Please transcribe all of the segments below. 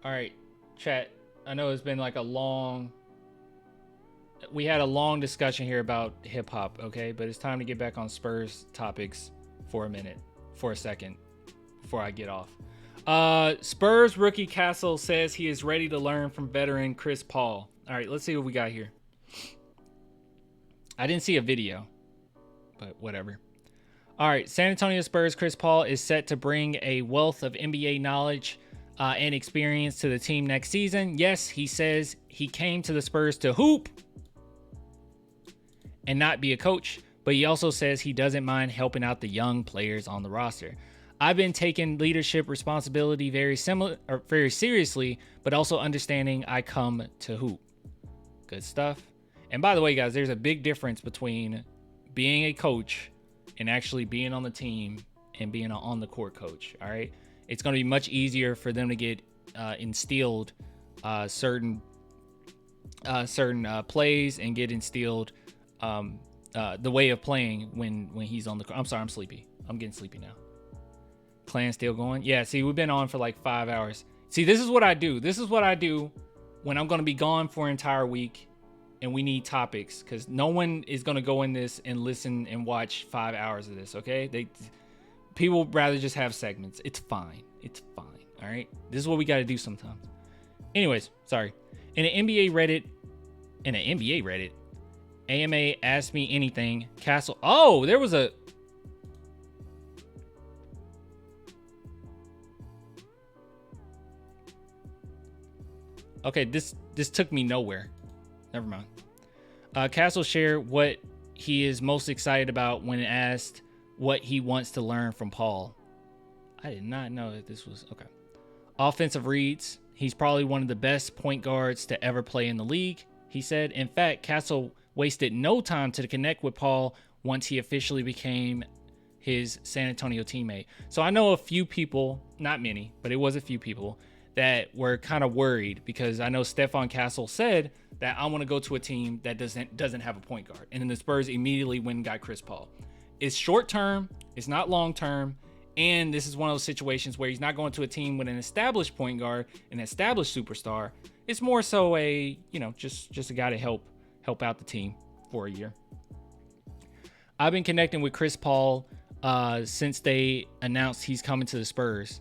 All right, chat. I know it's been like we had a long discussion here about hip hop, okay? But it's time to get back on Spurs topics for a second, before I get off. Spurs rookie Castle says he is ready to learn from veteran Chris Paul. All right, let's see what we got here. I didn't see a video, but whatever. All right, San Antonio Spurs Chris Paul is set to bring a wealth of NBA knowledge and experience to the team next season. Yes, he says he came to the Spurs to hoop and not be a coach, but he also says he doesn't mind helping out the young players on the roster. I've been taking leadership responsibility very seriously, but also understanding I come to hoop. Good stuff. And by the way, guys, there's a big difference between being a coach and actually being on the team and being an on the court coach. All right. It's going to be much easier for them to get instilled certain plays and get instilled the way of playing when he's on the court. I'm sorry, I'm sleepy. I'm getting sleepy now. Clan still going? Yeah, see, we've been on for like 5 hours. See, this is what I do. This is what I do when I'm going to be gone for an entire week and we need topics, because no one is going to go in this and listen and watch 5 hours of this, okay? People rather just have segments. It's fine. It's fine, all right? This is what we got to do sometimes. Anyways, sorry. In an NBA Reddit, AMA Ask Me Anything, Castle. Oh, there was a... Okay, this took me nowhere. Never mind. Castle shared what he is most excited about when asked what he wants to learn from Paul. I did not know that this was... Okay. Offensive reads. He's probably one of the best point guards to ever play in the league, he said. In fact, Castle wasted no time to connect with Paul once he officially became his San Antonio teammate. So I know a few people, not many, but it was a few people that were kind of worried, because I know Stephon Castle said that I want to go to a team that doesn't have a point guard. And then the Spurs immediately went and got Chris Paul. It's short term, it's not long term, and this is one of those situations where he's not going to a team with an established point guard, an established superstar. It's more so a, just a guy to help out the team for a year. I've been connecting with Chris Paul since they announced he's coming to the Spurs.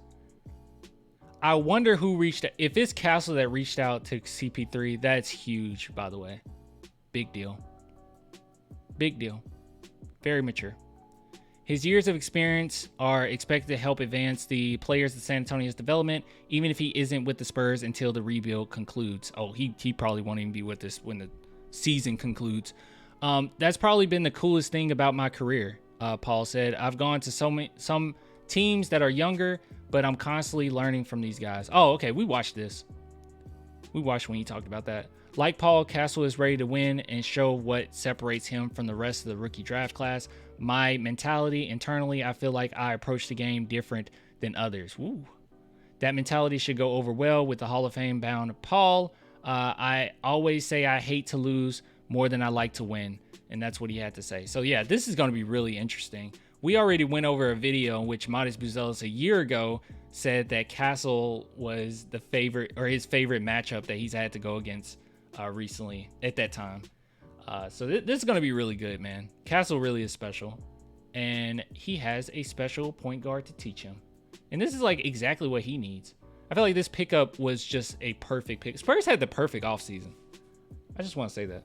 I wonder who reached out. If it's Castle that reached out to CP3, that's huge, by the way. Big deal. Big deal. Very mature. His years of experience are expected to help advance the players of San Antonio's development, even if he isn't with the Spurs until the rebuild concludes. Oh, he probably won't even be with us when the season concludes. That's probably been the coolest thing about my career, Paul said. I've gone to some teams that are younger, but I'm constantly learning from these guys. Oh, okay. We watched this. We watched when he talked about that. Like Paul, Castle is ready to win and show what separates him from the rest of the rookie draft class. My mentality internally, I feel like I approach the game different than others. Woo. That mentality should go over well with the Hall of Fame bound Paul. I always say I hate to lose more than I like to win. And that's what he had to say. So yeah, this is going to be really interesting. We already went over a video in which Modest Buzelis a year ago said that Castle was the favorite, or his favorite matchup that he's had to go against recently at that time. So this is going to be really good, man. Castle really is special, and he has a special point guard to teach him. And this is like exactly what he needs. I feel like this pickup was just a perfect pick. Spurs had the perfect offseason. I just want to say that.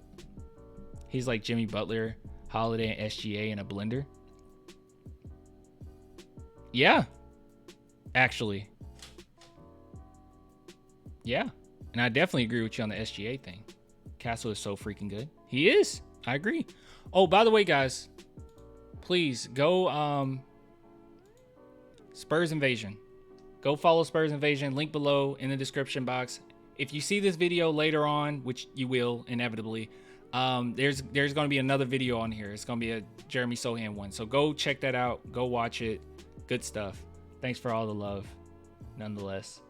He's like Jimmy Butler, Holiday, and SGA in a blender. Yeah, actually. Yeah, and I definitely agree with you on the SGA thing. Castle is so freaking good. He is. I agree. Oh, by the way, guys, please go Spurs Invasion. Go follow Spurs Invasion. Link below in the description box. If you see this video later on, which you will inevitably, there's going to be another video on here. It's going to be a Jeremy Sohan one. So go check that out. Go watch it. Good stuff. Thanks for all the love, nonetheless.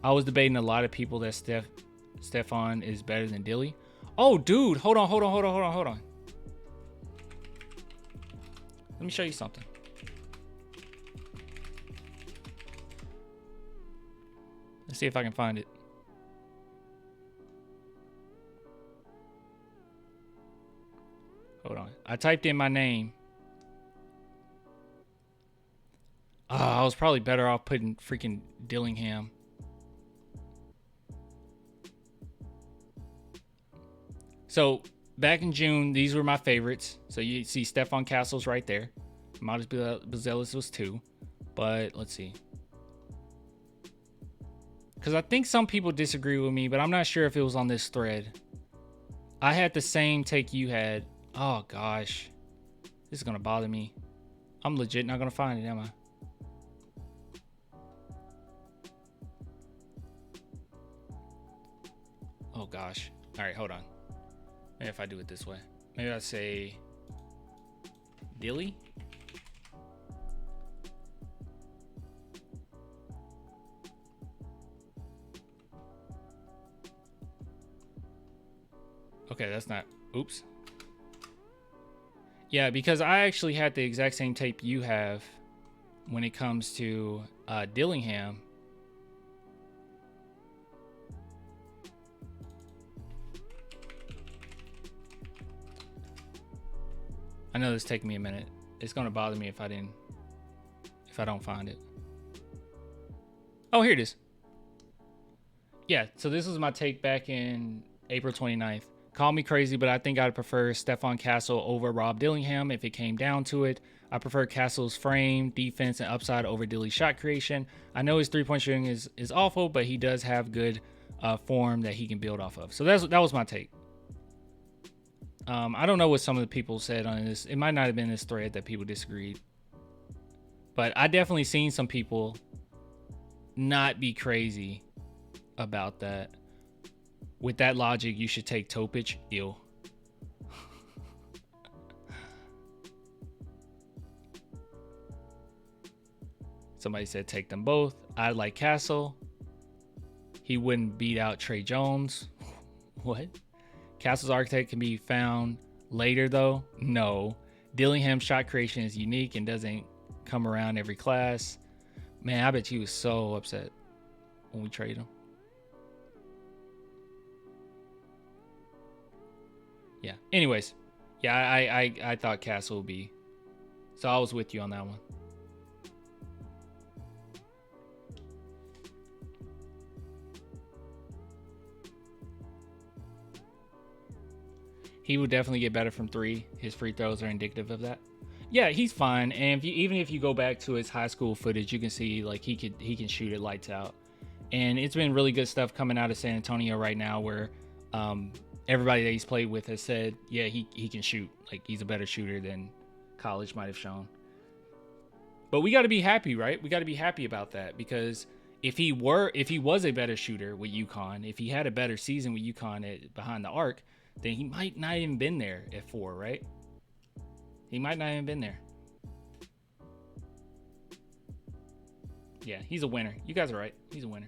I was debating a lot of people that Stephon is better than Dilly. Oh, dude, hold on. Let me show you something. Let's see if I can find it. Hold on. I typed in my name. I was probably better off putting freaking Dillingham. So back in June, these were my favorites. So you see Stephon Castle's right there. Modest Bazelis was 2. But let's see. Because I think some people disagree with me, but I'm not sure if it was on this thread. I had the same take you had. Oh, gosh. This is going to bother me. I'm legit not going to find it, am I? Oh, gosh. All right, hold on. Maybe if I do it this way. Maybe I say Dilly. Okay, that's not. Oops. Yeah, because I actually had the exact same tape you have when it comes to Dillingham. I know this is taking me a minute. It's gonna bother me if I don't find it. Oh, here it is. Yeah, so this was my take back in April 29th. Call me crazy, but I think I'd prefer Stephon Castle over Rob Dillingham if it came down to it. I prefer Castle's frame, defense, and upside over Dilly's shot creation. I know his three-point shooting is awful, but he does have good form that he can build off of. So that was my take. I don't know what some of the people said on this. It might not have been this thread that people disagreed. But I definitely seen some people not be crazy about that. With that logic, you should take Topic. Ew. Somebody said take them both. I like Castle. He wouldn't beat out Trey Jones. What? Castle's architect can be found later, though. No. Dillingham's shot creation is unique and doesn't come around every class. Man, I bet he was so upset when we traded him. Yeah. Anyways, yeah, I thought Castle would be. So I was with you on that one. He would definitely get better from 3. His free throws are indicative of that. Yeah, he's fine. And even if you go back to his high school footage, you can see like he can shoot it lights out. And it's been really good stuff coming out of San Antonio right now, where everybody that he's played with has said, yeah, he can shoot. Like, he's a better shooter than college might have shown. But we got to be happy, right? We got to be happy about that, because if he was a better shooter with UConn, if he had a better season with UConn behind the arc, then he might not even been there at 4, right? He might not even been there. Yeah, he's a winner. You guys are right. He's a winner.